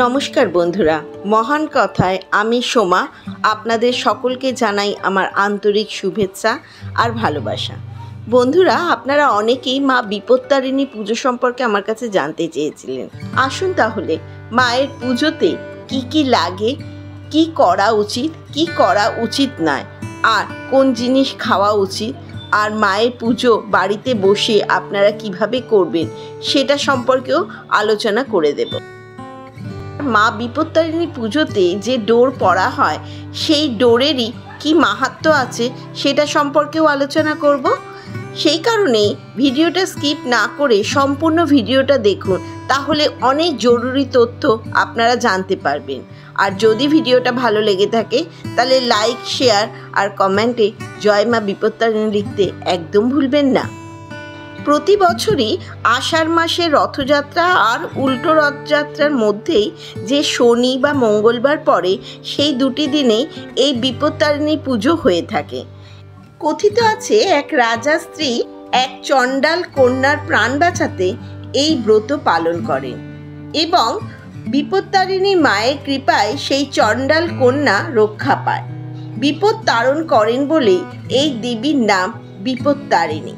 নমস্কার বন্ধুরা, মহান কথায় আমি সোমা আপনাদের সকলকে জানাই আমার আন্তরিক শুভেচ্ছা আর ভালোবাসা। বন্ধুরা, আপনারা অনেকেই মা বিপত্তারিণী পুজো সম্পর্কে আমার কাছে জানতে চেয়েছিলেন। আসুন তাহলে মায়ের পুজোতে কি কি লাগে, কি করা উচিত, কি করা উচিত নয়, আর কোন জিনিস খাওয়া উচিত, আর মায়ের পুজো বাড়িতে বসে আপনারা কিভাবে করবেন সেটা সম্পর্কেও আলোচনা করে দেব। মা বিপত্তারিণী পুজোতে যে ডোর পড়া হয় সেই ডোরেরই কি মাহাত্ম্য আছে সেটা সম্পর্কেও আলোচনা করব। সেই কারণেই ভিডিওটা স্কিপ না করে সম্পূর্ণ ভিডিওটা দেখুন, তাহলে অনেক জরুরি তথ্য আপনারা জানতে পারবেন। আর যদি ভিডিওটা ভালো লেগে থাকে তাহলে লাইক, শেয়ার আর কমেন্টে জয় মা বিপত্তারিণী লিখতে একদম ভুলবেন না। প্রতি বছরই আষাঢ় মাসে রথযাত্রা আর উল্টো রথযাত্রার মধ্যেই যে শনি বা মঙ্গলবার পড়ে সেই দুটি দিনেই এই বিপত্তারিণী পুজো হয়ে থাকে। কথিত আছে এক রাজা স্ত্রী এক চণ্ডাল কন্যার প্রাণ বাঁচাতে এই ব্রত পালন করেন এবং বিপত্তারিণী মায়ের কৃপায় সেই চণ্ডাল কন্যা রক্ষা পায়। বিপদ তারণ করেন বলেই এই দেবীর নাম বিপত্তারিণী।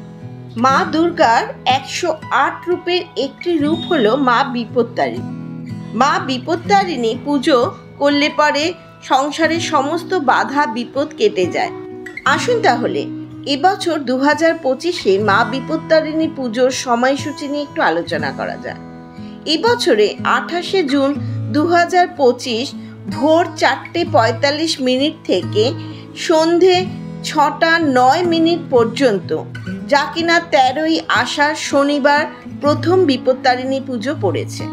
মা দুর্গার 108 রূপের একটি রূপ হলো মা বিপত্তারিণী। মা বিপত্তারিণী পুজো করলে পরে সংসারের সমস্ত বাধা বিপদ কেটে যায়। আসুন তাহলে এবছর 2025-এ মা বিপত্তারিণী পুজোর সময়সূচি নিয়ে একটু আলোচনা করা যায়। এবছরে 28শে জুন 2025 ভোর 4:45 থেকে সন্ধে 6:09 পর্যন্ত, যা কিনা 13ই আষাঢ় শনিবার প্রথম বিপত্তারিণী পুজো পড়েছে।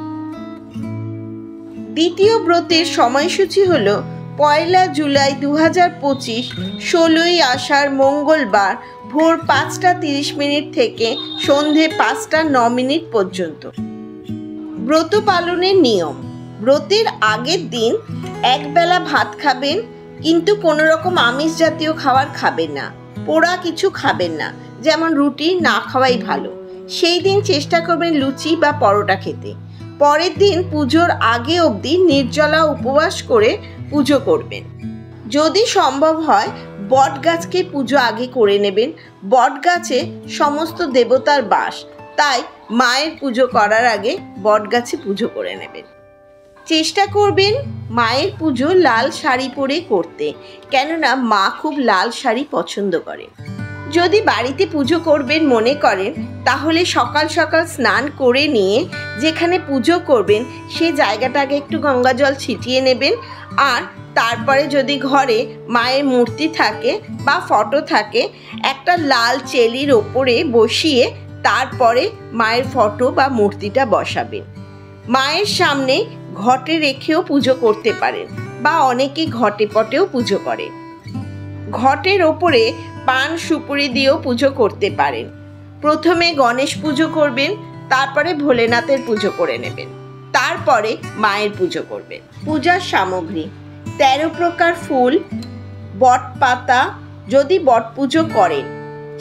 দ্বিতীয় ব্রতের সময়সূচি হল 1 জুলাই 2025 16ই আষাঢ় মঙ্গলবার ভোর 5:30 থেকে সন্ধে 5:09 পর্যন্ত। ব্রত পালনের নিয়ম: ব্রতের আগের দিন একবেলা ভাত খাবেন, কিন্তু কোনো রকম আমিষ জাতীয় খাবার খাবেন না, পোড়া কিছু খাবেন না, যেমন রুটি না খাওয়াই ভালো। সেই দিন চেষ্টা করবেন লুচি বা পরোটা খেতে। পরের দিন পুজোর আগে অবধি নির্জলা উপবাস করে পুজো করবেন। যদি সম্ভব হয় বট গাছকে পুজো আগে করে নেবেন। বট গাছে সমস্ত দেবতার বাস, তাই মায়ের পুজো করার আগে বট গাছে পুজো করে নেবেন। চেষ্টা করবেন মায়ের পুজো লাল শাড়ি পরে করতে, কেননা মা খুব লাল শাড়ি পছন্দ করেন। যদি বাড়িতে পুজো করবেন মনে করেন, তাহলে সকাল সকাল স্নান করে নিয়ে যেখানে পুজো করবেন সে জায়গাটাকে একটু গঙ্গা জল ছিটিয়ে নেবেন। আর তারপরে যদি ঘরে মায়ের মূর্তি থাকে বা ফটো থাকে, একটা লাল চেলির ওপরে বসিয়ে তারপরে মায়ের ফটো বা মূর্তিটা বসাবেন। মায়ের সামনে ঘটে রেখেও পুজো করতে পারেন, বা অনেকে ঘটে পটেও পুজো করে। ঘটের ওপরে পান সুপুরি দিয়েও পুজো করতে পারেন। প্রথমে গণেশ পুজো করবেন, তারপরে ভোলেনাথের পুজো করে নেবেন, তারপরে মায়ের পুজো করবেন। পূজার সামগ্রী: 13 প্রকার ফুল, বট পাতা যদি বট পুজো করেন,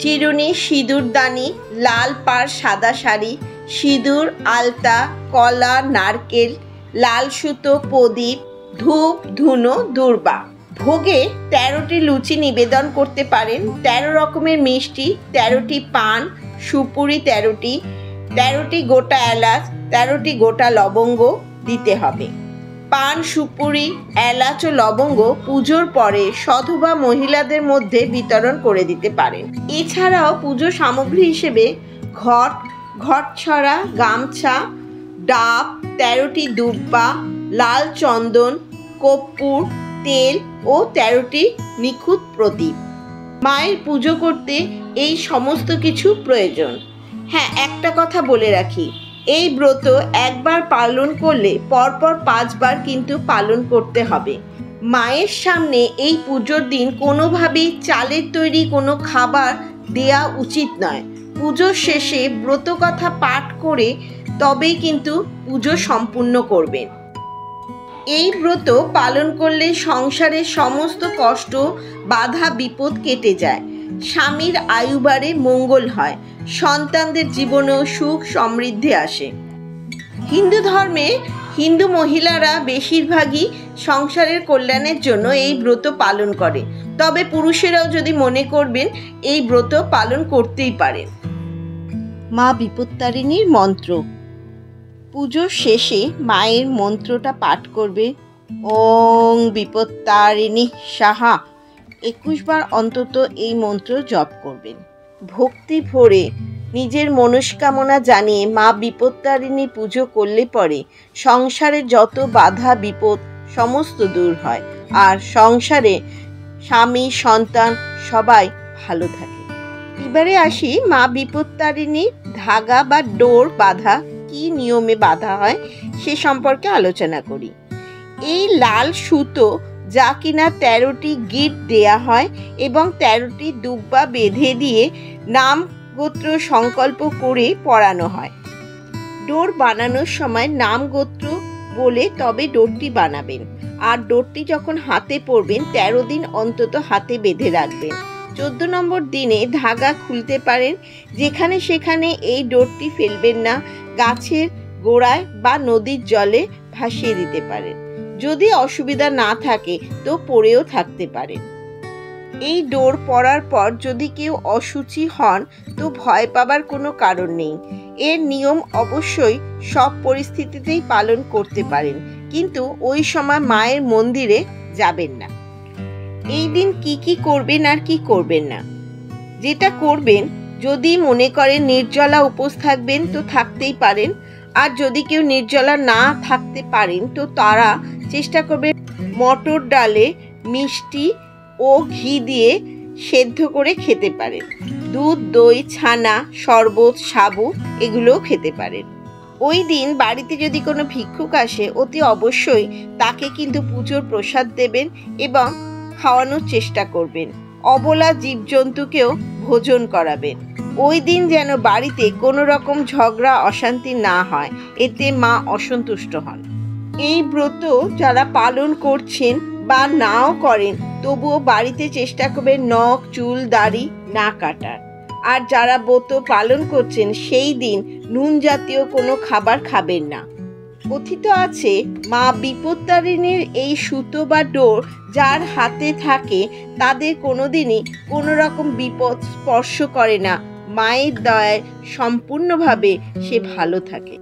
চিরুনি, সিঁদুরদানি, লাল পাড় সাদা শাড়ি, সিঁদুর, আলতা, কলা, নারকেল, লাল সুতো, প্রদীপ, ধূপ, ধুনো, দূর্বা। ভোগে 13টি লুচি নিবেদন করতে পারেন, 13 রকমের মিষ্টি, 13টি পান সুপুরি, 13টি গোটা এলাচ, 13টি গোটা লবঙ্গ দিতে হবে। পান, সুপুরি, এলাচ ও লবঙ্গ পুজোর পরে সধবা মহিলাদের মধ্যে বিতরণ করে দিতে পারেন। এছাড়াও পুজো সামগ্রী হিসেবে ঘটছড়া, গামছা, ডাব, 13টি দুব্বা, লাল চন্দন, কর্পূর, তেল ও 13টি নিখুঁত প্রদীপ। মায়ের পুজো করতে এই সমস্ত কিছু প্রয়োজন। হ্যাঁ, একটা কথা বলে রাখি, এই ব্রত একবার পালন করলে পরপর 5 বার কিন্তু পালন করতে হবে। মায়ের সামনে এই পুজোর দিন কোনোভাবেই চালের তৈরি কোনো খাবার দেয়া উচিত নয়। পুজোর শেষে ব্রত কথা পাঠ করে তবেই কিন্তু পুজো সম্পূর্ণ করবেন। এই ব্রত পালন করলে সংসারের সমস্ত কষ্ট, বাধা, বিপদ কেটে যায়, স্বামীর আয়ু বাড়ে, মঙ্গল হয়, সন্তানদের জীবনেও সুখ সমৃদ্ধি আসে। হিন্দু ধর্মে হিন্দু মহিলারা বেশিরভাগই সংসারের কল্যাণের জন্য এই ব্রত পালন করে, তবে পুরুষেরাও যদি মনে করবেন এই ব্রত পালন করতেই পারেন। মা বিপত্তারিণীর মন্ত্র। পুজোর শেষে মায়ের মন্ত্রটা পাঠ করবে, ওং বিপত্তারিণী সাহা। 21 বার অন্তত এই মন্ত্র জপ করবেন। ভক্তি ভরে নিজের মনস্কামনা জানিয়ে মা বিপত্তারিণী পুজো করলে পরে সংসারে যত বাধা বিপদ সমস্ত দূর হয়, আর সংসারে স্বামী সন্তান সবাই ভালো থাকে। এবারে আসি মা বিপত্তারিণীর ধাগা বা ডোর বাঁধা কি নিয়মে বাঁধা হয় সে সম্পর্কে আলোচনা করি। এই লাল সুতো যা কিনা 13টি গিট দেয়া হয় এবং 13টি দুব্বা বেঁধে দিয়ে নাম গোত্র সংকল্প করে পরানো হয়। ডোর বানানোর সময় নাম গোত্র বলে তবে ডোরটি বানাবেন, আর ডোরটি যখন হাতে পরবেন 13 দিন অন্তত হাতে বেঁধে রাখবেন। 14 নম্বর দিনে ধাগা খুলতে পারেন, যেখানে সেখানে এই ডোরটি ফেলবেন না, গাছের গোড়ায় বা নদীর জলে ভাসিয়ে দিতে পারেন। যদি অসুবিধা না থাকে তো পরেও থাকতে পারেন। এই ডোর পরার পর যদি কেউ অশুচি হন তো ভয় পাবার কোনো কারণ নেই। এর নিয়ম অবশ্যই সব পরিস্থিতিতেই পালন করতে পারেন, কিন্তু ওই সময় মায়ের মন্দিরে যাবেন না। এই দিন কি করবেন আর কি করবেন না। যেটা করবেন, যদি মনে করেন নির্জলা উপোস থাকবেন তো থাকতেই পারেন, আর যদি কেউ নির্জলা না থাকতে পারেন তো তারা চেষ্টা করবে মটর ডালে মিষ্টি ও ঘি দিয়ে সেদ্ধ করে খেতে পারেন। দুধ, দই, ছানা, শরবত, সাবু এগুলোও খেতে পারেন। ওই দিন বাড়িতে যদি কোনো ভিক্ষুক আসে অতি অবশ্যই তাকে কিন্তু পুজোর প্রসাদ দেবেন এবং খাওয়ানোর চেষ্টা করবেন। অবলা জীবজন্তুকেও ভোজন করাবেন। ওই দিন যেন বাড়িতে কোনো রকম ঝগড়া অশান্তি না হয়, এতে মা অসন্তুষ্ট হন। এই ব্রত যারা পালন করছেন বা নাও করেন তবুও বাড়িতে চেষ্টা করবেন নখ, চুল, দাড়ি না কাটার। আর যারা ব্রত পালন করছেন সেই দিন নুন জাতীয় কোনো খাবার খাবেন না। কথিত আছে মা বিপত্তারিণীর এই সুতো বা ডোর যার হাতে থাকে তাদের কোনোদিনই কোনো রকম বিপদ স্পর্শ করে না। মায়ের দয়ায় সম্পূর্ণভাবে সে ভালো থাকে।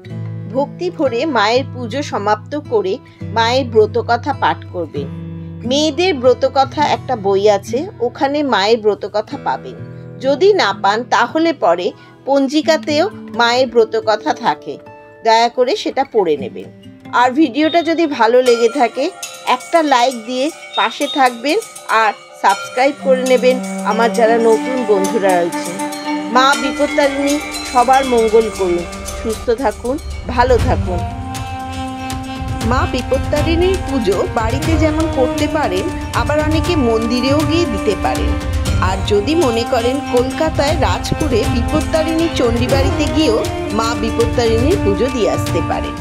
ভক্তি ভরে মায়ের পুজো সমাপ্ত করে মায়ের ব্রতকথা পাঠ করবেন। মেয়েদের ব্রতকথা একটা বই আছে, ওখানে মায়ের ব্রতকথা পাবেন। যদি না পান তাহলে পরে পঞ্জিকাতেও মায়ের ব্রতকথা থাকে, দয়া করে সেটা পড়ে নেবেন। আর ভিডিওটা যদি ভালো লেগে থাকে একটা লাইক দিয়ে পাশে থাকবেন আর সাবস্ক্রাইব করে নেবেন আমার যারা নতুন বন্ধুরা রয়েছে। মা বিপত্তারিণী সবার মঙ্গল করুন, সুস্থ থাকুন, ভালো থাকুন। মা বিপত্তারিণীর পুজো বাড়িতে যেমন করতে পারেন, আবার অনেকে মন্দিরেও গিয়ে দিতে পারেন। আর যদি মনে করেন কলকাতায় রাজপুরে বিপত্তারিণী চণ্ডীবাড়িতে গিয়েও মা বিপত্তারিণীর পুজো দিয়ে আসতে পারেন।